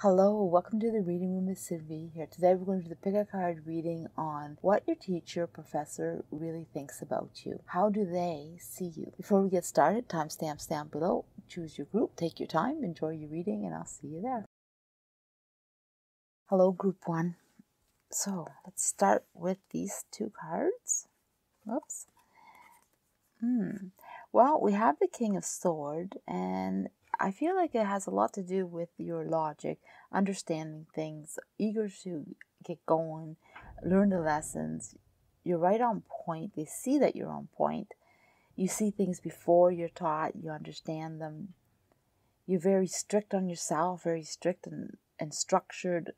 Hello, welcome to the reading room with Sylvie here. Today we're going to do the pick a card reading on what your teacher, professor really thinks about you. How do they see you? Before we get started, timestamps down below. Choose your group, take your time, enjoy your reading, and I'll see you there. Hello, group one. So let's start with these two cards. Oops. Well, we have the King of Swords, and I feel like it has a lot to do with your logic, understanding things, eager to get going, learn the lessons. You're right on point. They see that you're on point. You see things before you're taught. You understand them. You're very strict on yourself, very strict and structured.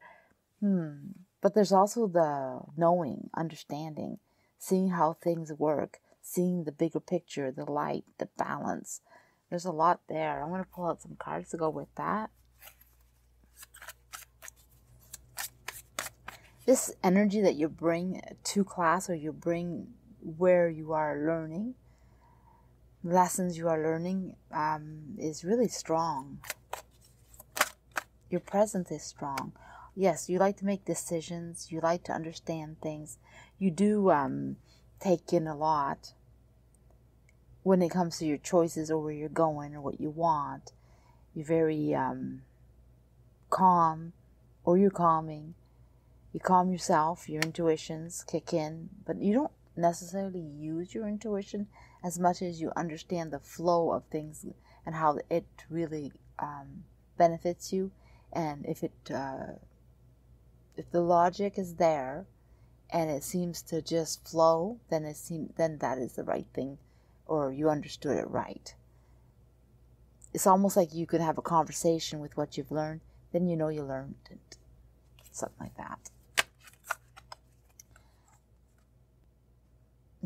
But there's also the knowing, understanding, seeing how things work, seeing the bigger picture, the light, the balance. There's a lot there. I'm going to pull out some cards to go with that. This energy that you bring to class, or you bring where you are learning, lessons you are learning, is really strong. Your presence is strong. Yes, you like to make decisions. You like to understand things. You do take in a lot when it comes to your choices or where you're going or what you want. You're very calm, or you're calming. You calm yourself, your intuitions kick in, but you don't necessarily use your intuition as much as you understand the flow of things and how it really benefits you. And if the logic is there and it seems to just flow, then that is the right thing, or you understood it right. It's almost like you could have a conversation with what you've learned, then you know you learned it. Something like that.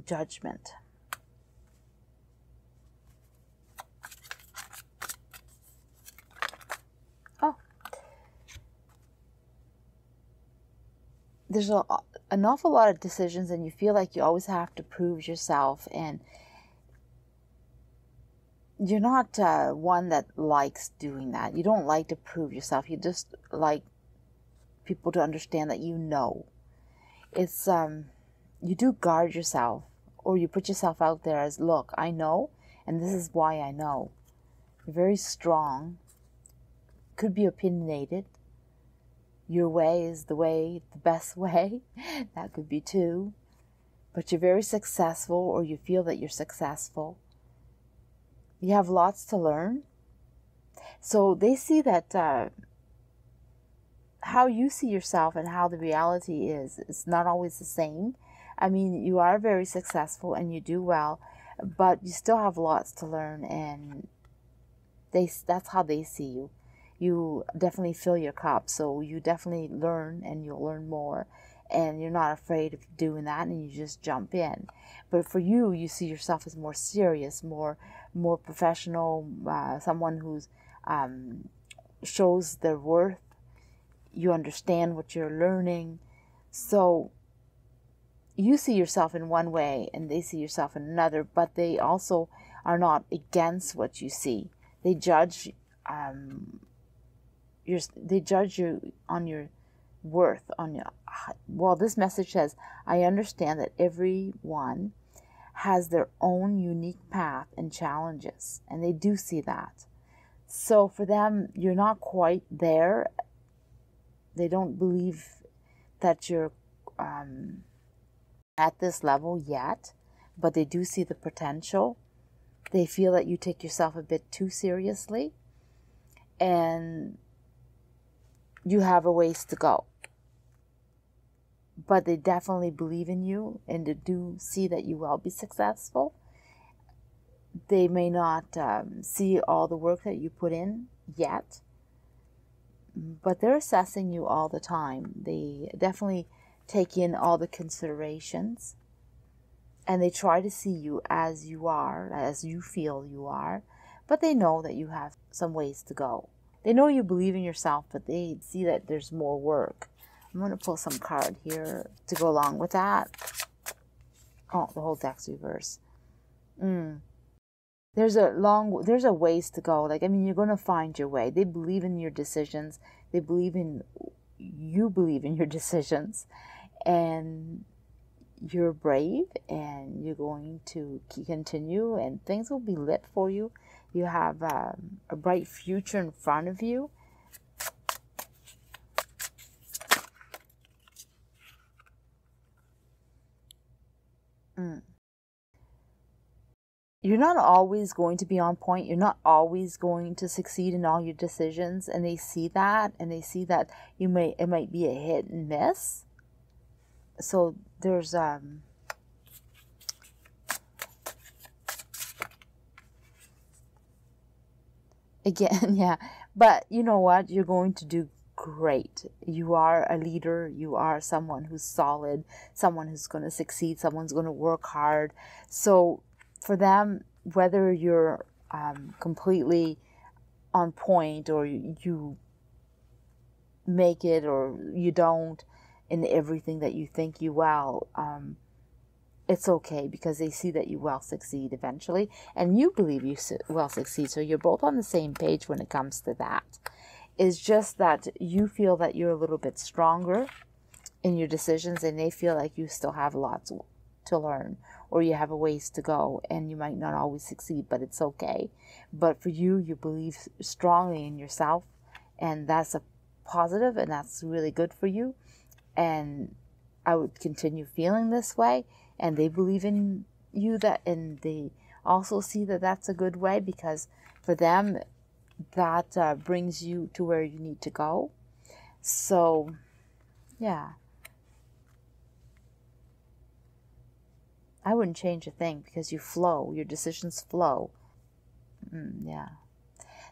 Judgment. Oh. There's an awful lot of decisions, and you feel like you always have to prove yourself, and you're not one that likes doing that. You don't like to prove yourself. You just like people to understand that you know. It's you do guard yourself, or you put yourself out there as, look, I know, and this is why I know. You're very strong. Could be opinionated. Your way is the best way. That could be too. But you're very successful, or you feel that you're successful. You have lots to learn. So they see that how you see yourself and how the reality is not always the same. I mean, you are very successful and you do well, but you still have lots to learn, and that's how they see you. You definitely fill your cup, so you definitely learn, and you'll learn more, and you're not afraid of doing that, and you just jump in. But for you, you see yourself as more serious, more professional, someone who's shows their worth. You understand what you're learning, so you see yourself in one way and they see yourself in another, but they also are not against what you see. They judge you on your worth, well, this message says, I understand that everyone has their own unique path and challenges, and they do see that. So for them, you're not quite there. They don't believe that you're at this level yet, but they do see the potential. They feel that you take yourself a bit too seriously, and you have a ways to go. But they definitely believe in you, and they do see that you will be successful. They may not see all the work that you put in yet, but they're assessing you all the time. They definitely take in all the considerations, and they try to see you as you are, as you feel you are, but they know that you have some ways to go. They know you believe in yourself, but they see that there's more work. I'm going to pull some card here to go along with that. Oh, the whole deck's reverse. There's a ways to go. Like, I mean, you're going to find your way. They believe in your decisions. They believe in, you believe in your decisions, and you're brave, and you're going to continue, and things will be lit for you. You have a bright future in front of you. You're not always going to be on point. You're not always going to succeed in all your decisions. And they see that, and they see that it might be a hit and miss. So there's, again, yeah. But you know what? You're going to do great. You are a leader. You are someone who's solid, someone who's going to succeed, someone's going to work hard. So for them, whether you're completely on point, or you make it or you don't in everything that you think you will, it's okay, because they see that you will succeed eventually, and you believe you will succeed. So you're both on the same page when it comes to that. It's just that you feel that you're a little bit stronger in your decisions, and they feel like you still have lots to learn, or you have a ways to go, and you might not always succeed, but it's okay. But for you, you believe strongly in yourself, and that's a positive, and that's really good for you. And I would continue feeling this way, and they believe in you, that, and they also see that that's a good way, because for them, that brings you to where you need to go. So, yeah. I wouldn't change a thing, because you flow. Your decisions flow. Yeah.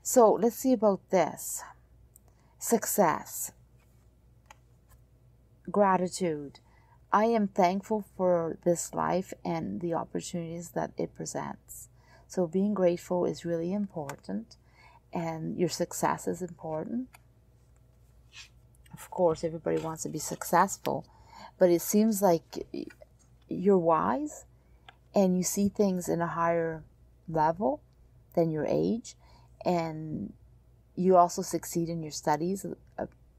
So let's see about this. Success. Gratitude. I am thankful for this life and the opportunities that it presents. So being grateful is really important, and your success is important. Of course, everybody wants to be successful, but it seems like you're wise, and you see things in a higher level than your age, and you also succeed in your studies,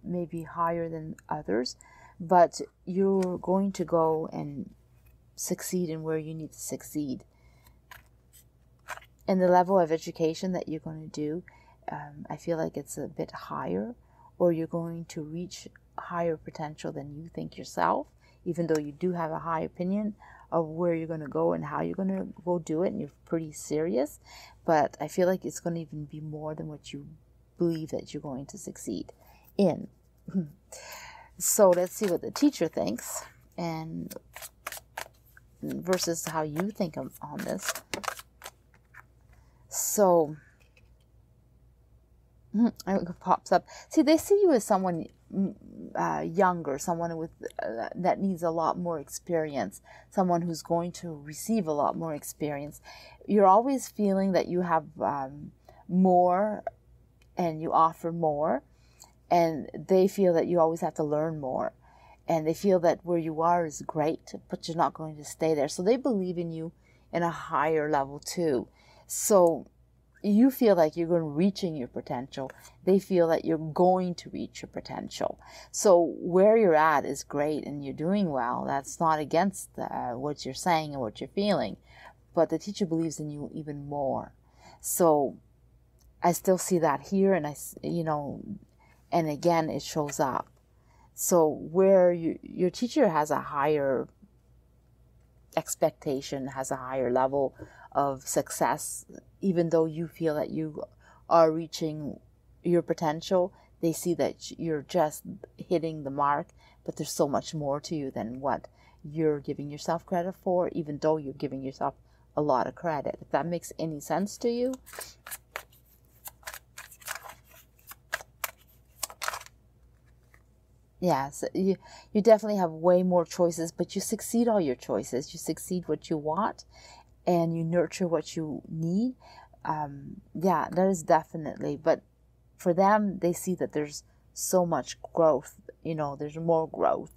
maybe higher than others, but you're going to go and succeed in where you need to succeed. And the level of education that you're going to do, I feel like it's a bit higher, or you're going to reach higher potential than you think yourself, even though you do have a high opinion of where you're going to go and how you're going to go do it, and you're pretty serious. But I feel like it's going to even be more than what you believe that you're going to succeed in. So let's see what the teacher thinks, and versus how you think on this. So it pops up. See, they see you as someone younger, someone with that needs a lot more experience, someone who's going to receive a lot more experience. You're always feeling that you have more, and you offer more, and they feel that you always have to learn more, and they feel that where you are is great, but you're not going to stay there. So they believe in you in a higher level too. So you feel like you're reaching your potential. They feel that you're going to reach your potential. So where you're at is great, and you're doing well. That's not against what you're saying and what you're feeling, but the teacher believes in you even more. So I still see that here, and and again, it shows up. So where your teacher has a higher expectation, has a higher level of success, even though you feel that you are reaching your potential, they see that you're just hitting the mark, but there's so much more to you than what you're giving yourself credit for, even though you're giving yourself a lot of credit. If that makes any sense to you. Yeah, so you definitely have way more choices, but you succeed all your choices. You succeed what you want, and you nurture what you need. Yeah, that is definitely. But for them, they see that there's so much growth. There's more growth.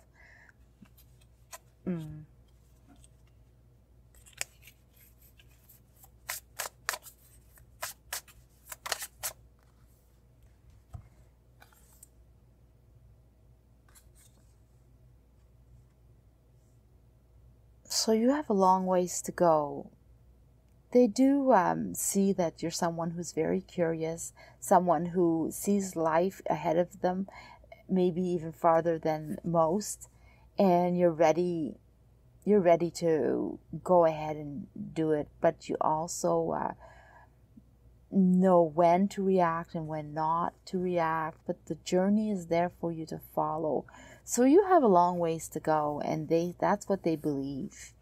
So you have a long ways to go. They do see that you're someone who's very curious, someone who sees life ahead of them, maybe even farther than most, and you're ready to go ahead and do it, but you also know when to react and when not to react, but the journey is there for you to follow. So you have a long ways to go, and that's what they believe,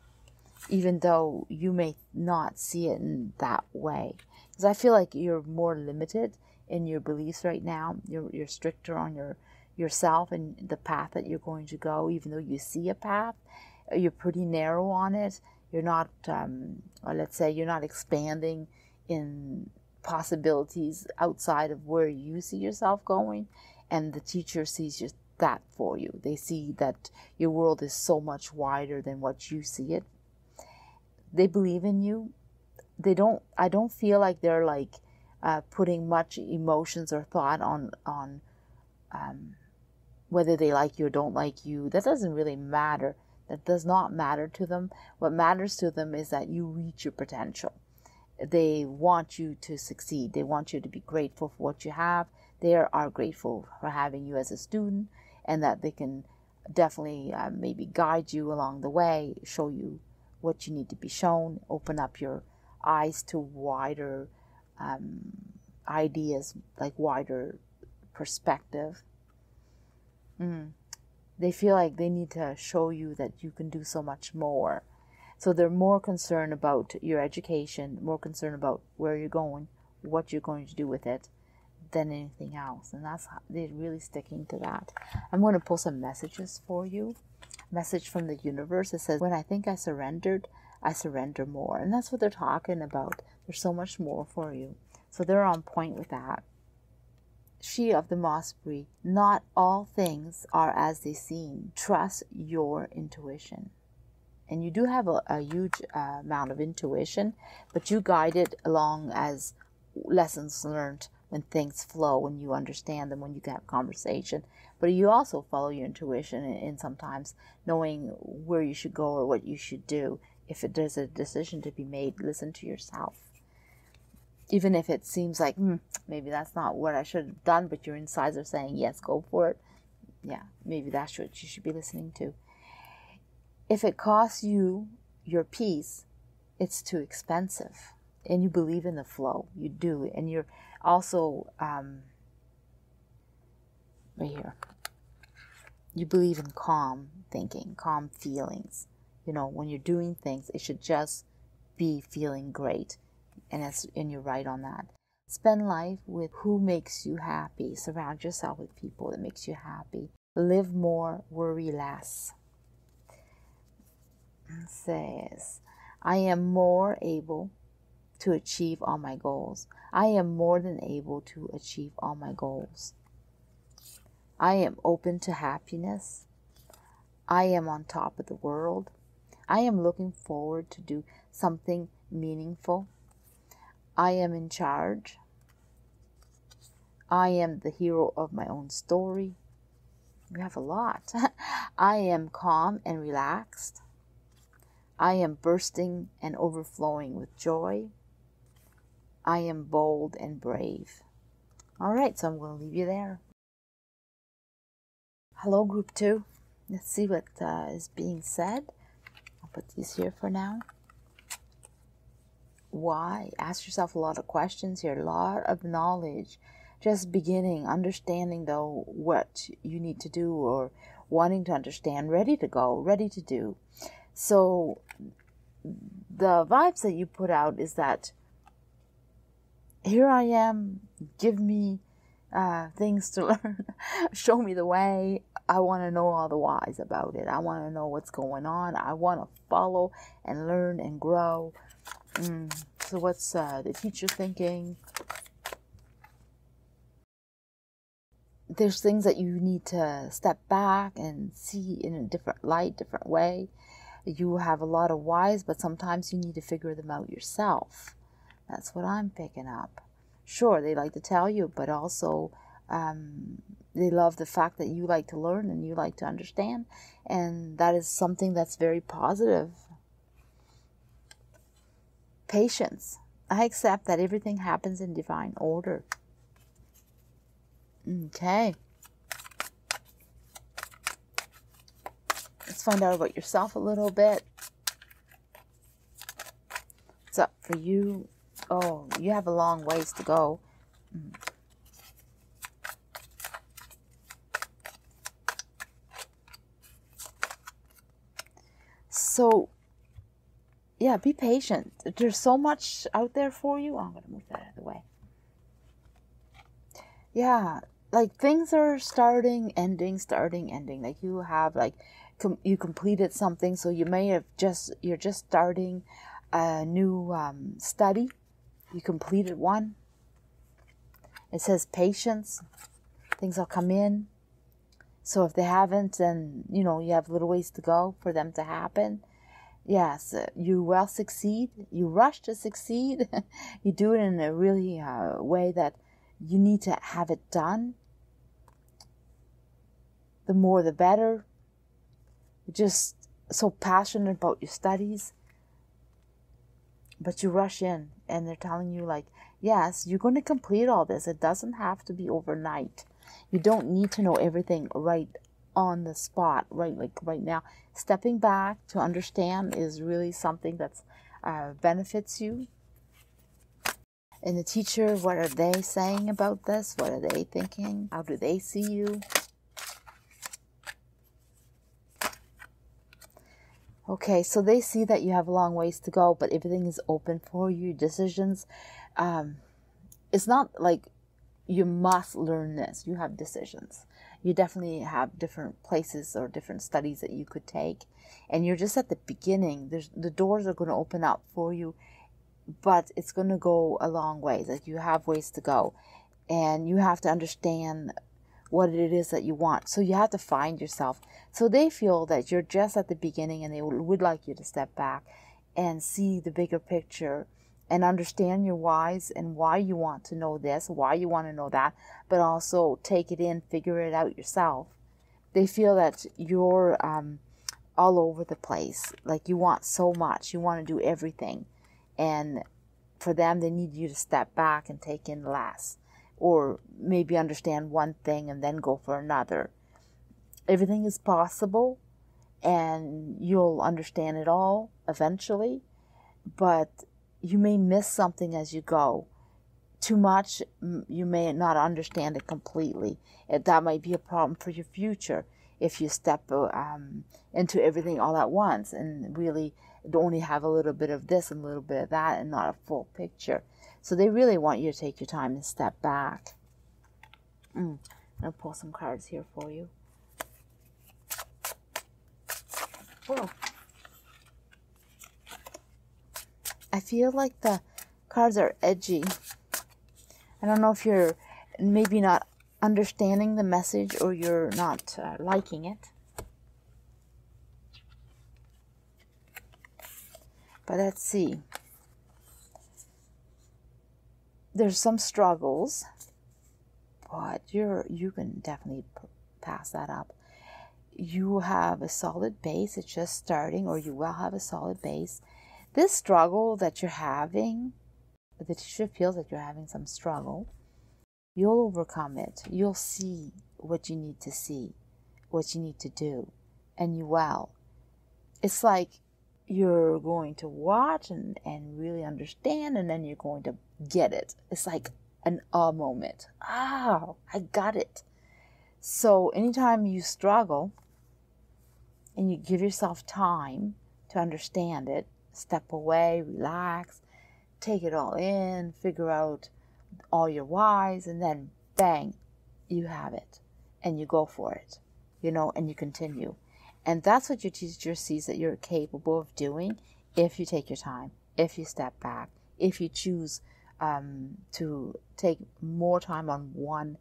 even though you may not see it in that way. Because I feel like you're more limited in your beliefs right now. You're stricter on yourself and the path that you're going to go, even though you see a path. You're pretty narrow on it. You're not, or let's say you're not expanding in possibilities outside of where you see yourself going. And the teacher sees that for you. They see that your world is so much wider than what you see it. They believe in you. I don't feel like they're like putting much emotions or thought on whether they like you or don't like you. That doesn't really matter. That does not matter to them. What matters to them is that you reach your potential. They want you to succeed. They want you to be grateful for what you have. They are grateful for having you as a student, and that they can definitely maybe guide you along the way, show you what you need to be shown, open up your eyes to wider ideas, like wider perspective. They feel like they need to show you that you can do so much more. So they're more concerned about your education, more concerned about where you're going, what you're going to do with it, than anything else. And they're really sticking to that. I'm going to pull some messages for you. Message from the universe. It says, when I think I surrendered, I surrender more. And that's what they're talking about. There's so much more for you. So they're on point with that. She of the Mossbury, not all things are as they seem. Trust your intuition. And you do have a huge amount of intuition, but you guide it along as lessons learned, when things flow, when you understand them, when you have conversation. But you also follow your intuition in sometimes knowing where you should go or what you should do. If there's a decision to be made, listen to yourself. Even if it seems like, maybe that's not what I should have done, but your insides are saying, yes, go for it. Yeah, maybe that's what you should be listening to. If it costs you your peace, it's too expensive. And you believe in the flow. You do. And you're also, right here, you believe in calm thinking, calm feelings. You know, when you're doing things, it should just be feeling great. And you're right on that. Spend life with who makes you happy. Surround yourself with people that makes you happy. Live more, worry less. It says, I am more able to achieve all my goals. I am more than able to achieve all my goals. I am open to happiness. I am on top of the world. I am looking forward to do something meaningful. I am in charge. I am the hero of my own story. We have a lot. I am calm and relaxed. I am bursting and overflowing with joy. I am bold and brave. All right, so I'm going to leave you there. Hello, group 2. Let's see what is being said. I'll put these here for now. Why? Ask yourself a lot of questions here, a lot of knowledge. Just beginning, understanding though what you need to do, or wanting to understand, ready to go, ready to do. So the vibes that you put out is that here I am, give me things to learn, show me the way. I want to know all the whys about it. I want to know what's going on. I want to follow and learn and grow. So what's the teacher thinking? There's things that you need to step back and see in a different light, different way. You have a lot of whys, but sometimes you need to figure them out yourself. That's what I'm picking up. Sure, they like to tell you, but also they love the fact that you like to learn and you like to understand. And that is something that's very positive. Patience. I accept that everything happens in divine order. Okay. Let's find out about yourself a little bit. What's up for you? Oh, you have a long ways to go. So, yeah, be patient. There's so much out there for you. Oh, I'm going to move that out of the way. Yeah, like things are starting, ending, starting, ending. Like you have like, you completed something. So you may have you're just starting a new study. You completed one. It says patience. Things will come in. So if they haven't, then, you know, you have a little ways to go for them to happen. Yes, you will succeed. You rush to succeed. You do it in a really way that you need to have it done. The more, the better. You're just so passionate about your studies. But you rush in and they're telling you like, yes, you're going to complete all this. It doesn't have to be overnight. You don't need to know everything right on the spot, right? Like right now. Stepping back to understand is really something that's benefits you. And the teacher, what are they saying about this? What are they thinking? How do they see you? Okay, so they see that you have a long ways to go, but everything is open for you. Decisions. It's not like you must learn this. You have decisions. You definitely have different places or different studies that you could take. And you're just at the beginning. The doors are going to open up for you, but it's going to go a long way. Like you have ways to go. And you have to understand what it is that you want. So you have to find yourself. So they feel that you're just at the beginning and they would like you to step back and see the bigger picture and understand your whys and why you want to know this, why you want to know that, but also take it in, figure it out yourself. They feel that you're all over the place. Like you want so much. You want to do everything. And for them, they need you to step back and take in less. Or maybe understand one thing and then go for another. Everything is possible and you'll understand it all eventually, but you may miss something as you go. Too much, you may not understand it completely. That might be a problem for your future if you step into everything all at once and really only have a little bit of this and a little bit of that and not a full picture. So they really want you to take your time and step back. I'm going to pull some cards here for you. Whoa. I feel like the cards are edgy. I don't know if you're maybe not understanding the message or you're not liking it. But let's see. There's some struggles, but you can definitely pass that up. You have a solid base. It's just starting, or you will have a solid base. This struggle that you're having, the teacher feels that you're having some struggle. You'll overcome it. You'll see what you need to see, what you need to do, and you will. It's like you're going to watch and really understand, and then you're going to get it. It's like an moment. Ah, I got it. So anytime you struggle and you give yourself time to understand it, step away, relax, take it all in, figure out all your whys, and then bang, you have it. And you go for it, and you continue. And that's what your teacher sees that you're capable of doing if you take your time, if you step back, if you choose to take more time on one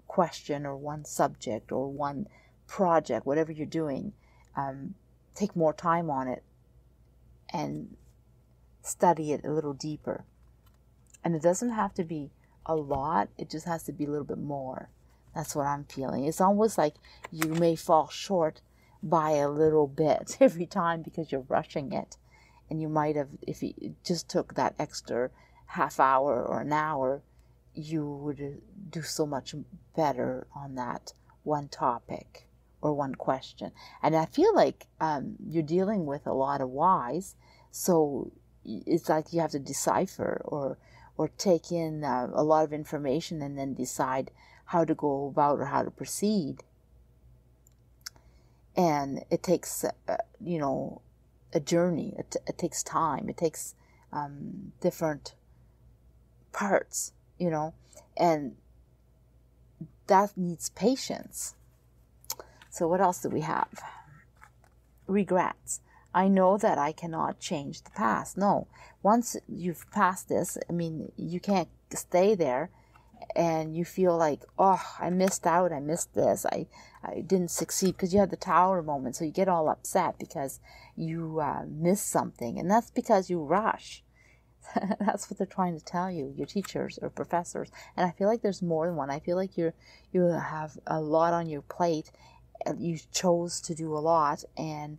question or one subject or one project, whatever you're doing, take more time on it and study it a little deeper. And it doesn't have to be a lot, it just has to be a little bit more. That's what I'm feeling. It's almost like you may fall short by a little bit every time because you're rushing it. And you might have, if you just took that extra half hour or an hour, you would do so much better on that one topic or one question. And I feel like you're dealing with a lot of whys, so it's like you have to decipher or take in a lot of information and then decide how to go about or how to proceed. And it takes, a journey. It takes time. It takes different parts, and that needs patience. So what else do we have? Regrets. I know that I cannot change the past. No. Once you've passed this, you can't stay there and you feel like, oh, I missed out, I missed this, I didn't succeed, because you had the tower moment, so you get all upset because you missed something, and that's because you rush. That's what they're trying to tell you, your teachers or professors. And I feel like there's more than one. I feel like you have a lot on your plate. You chose to do a lot, and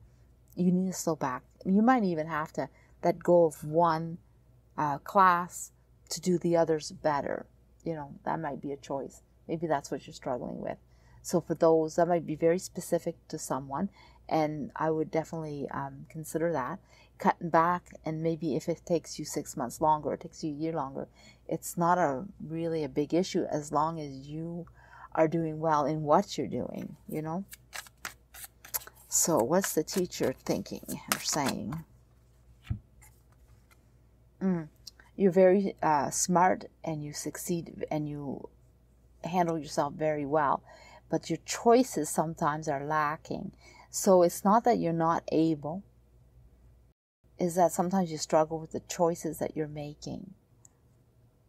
you need to slow back. You might even have to let go of one class to do the others better. That might be a choice. Maybe that's what you're struggling with. So for those, that might be very specific to someone, and I would definitely consider that. Cutting back, and maybe if it takes you 6 months longer, it takes you a year longer, it's not really a big issue as long as you are doing well in what you're doing, So what's the teacher thinking or saying? You're very smart, and you succeed, and you handle yourself very well, but your choices sometimes are lacking. So it's not that you're not able, is that sometimes you struggle with the choices that you're making.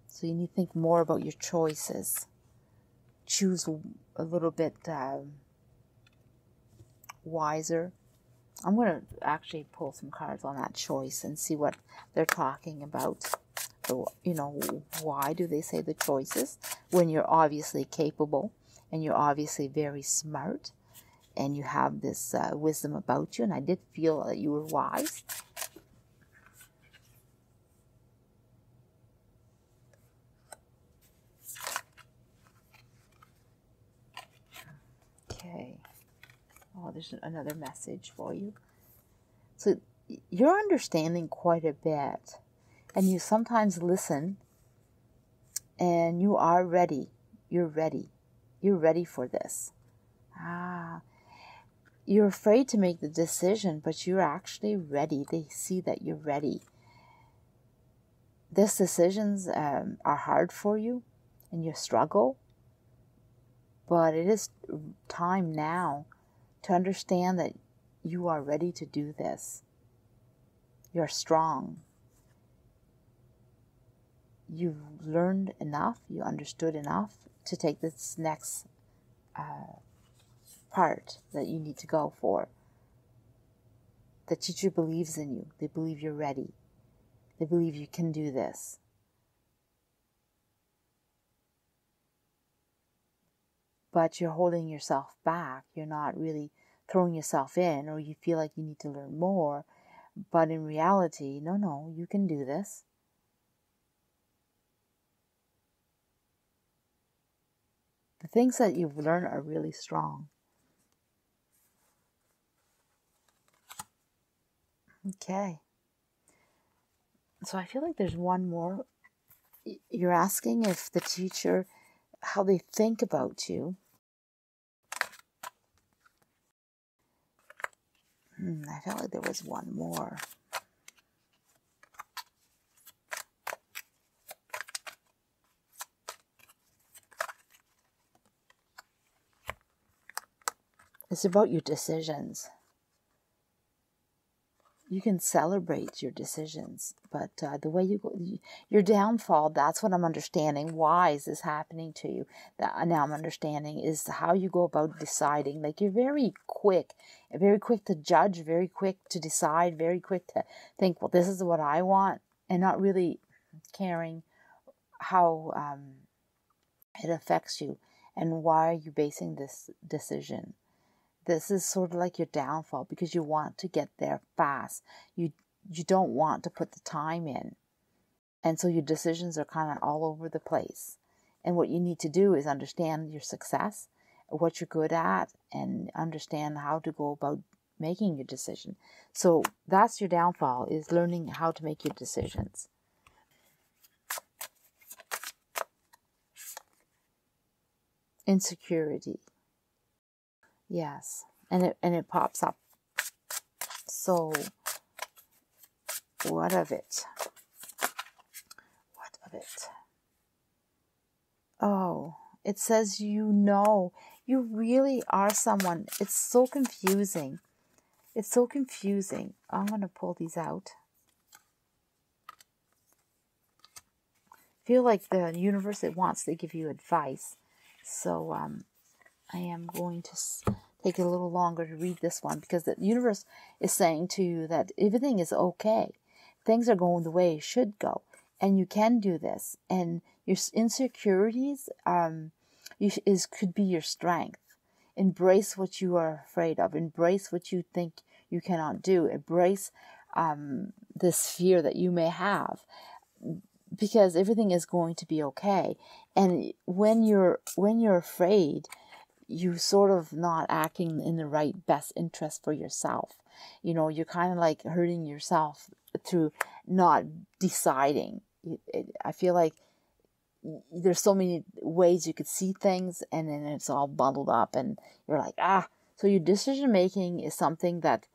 So you need to think more about your choices. Choose a little bit wiser. I'm going to actually pull some cards on that choice and see what they're talking about. So, why do they say the choices when you're obviously capable and you're obviously very smart and you have this wisdom about you? And I did feel that you were wise. Okay. Oh, there's another message for you. So you're understanding quite a bit, and you sometimes listen, and you are ready. You're ready. You're ready for this. You're afraid to make the decision, but you're actually ready. They see that you're ready. These decisions are hard for you, and you struggle, but it is time now to understand that you are ready to do this. You're strong. You've learned enough, you understood enough to take this next part that you need to go for. The teacher believes in you. They believe you're ready. They believe you can do this. But you're holding yourself back. You're not really throwing yourself in, or you feel like you need to learn more. But in reality, no, you can do this. The things that you've learned are really strong. Okay. So I feel like there's one more. You're asking if the teacher, how they think about you. I felt like there was one more. It's about your decisions. You can celebrate your decisions, but the way you go, your downfall, that's what I'm understanding. Why is this happening to you? Now I'm understanding is how you go about deciding. Like you're very quick to judge, very quick to decide, very quick to think, well, this is what I want, and not really caring how it affects you and why are you basing this decision. This is sort of like your downfall because you want to get there fast. You you don't want to put the time in. And so your decisions are kind of all over the place. And what you need to do is understand your success, what you're good at, and understand how to go about making your decision. So that's your downfall, is learning how to make your decisions. Insecurity. Yes. And it pops up. So what of it? What of it? Oh, it says you really are someone. It's so confusing. It's so confusing. I'm going to pull these out. Feel like the universe, it wants to give you advice. So I am going to take a little longer to read this one, because the universe is saying to you that everything is okay. Things are going the way it should go. And you can do this. And your insecurities could be your strength. Embrace what you are afraid of. Embrace what you think you cannot do. Embrace this fear that you may have, because everything is going to be okay. And when you're afraid, you sort of not acting in the right best interest for yourself. You know, you're kind of like hurting yourself through not deciding. I feel like there's so many ways you could see things, and then it's all bundled up, and you're like, So your decision making is something that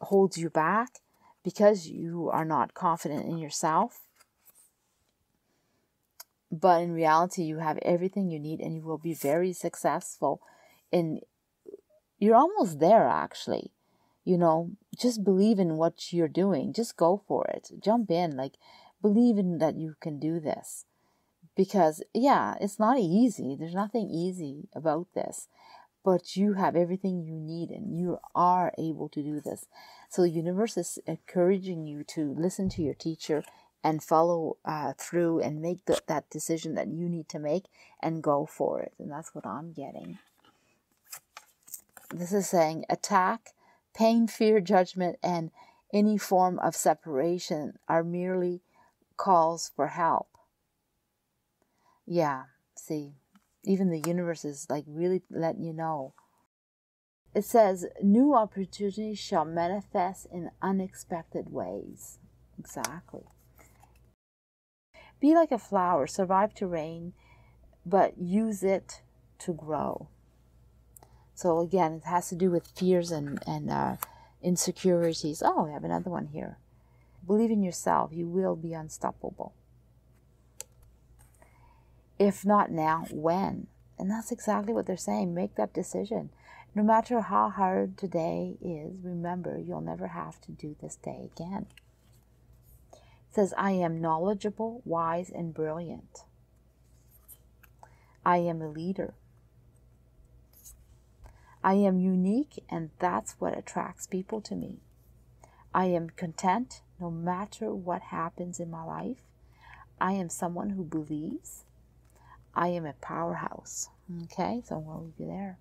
holds you back because you are not confident in yourself. But in reality, you have everything you need, and you will be very successful. And you're almost there, actually. You know, just believe in what you're doing. Just go for it. Jump in. Like, believe in that you can do this. Because, yeah, it's not easy. There's nothing easy about this. But you have everything you need, and you are able to do this. So the universe is encouraging you to listen to your teacher and follow through and make that decision that you need to make and go for it. And that's what I'm getting. This is saying attack, pain, fear, judgment, and any form of separation are merely calls for help. Yeah, see, even the universe is like really letting you know. It says, new opportunities shall manifest in unexpected ways. Exactly. Be like a flower, survive to rain, but use it to grow. So again, it has to do with fears and insecurities. Oh, we have another one here. Believe in yourself. You will be unstoppable. If not now, when? And that's exactly what they're saying. Make that decision. No matter how hard today is, remember, you'll never have to do this day again. It says, I am knowledgeable, wise, and brilliant. I am a leader. I am unique, and that's what attracts people to me. I am content no matter what happens in my life. I am someone who believes. I am a powerhouse. Okay, so I'm going to leave you there.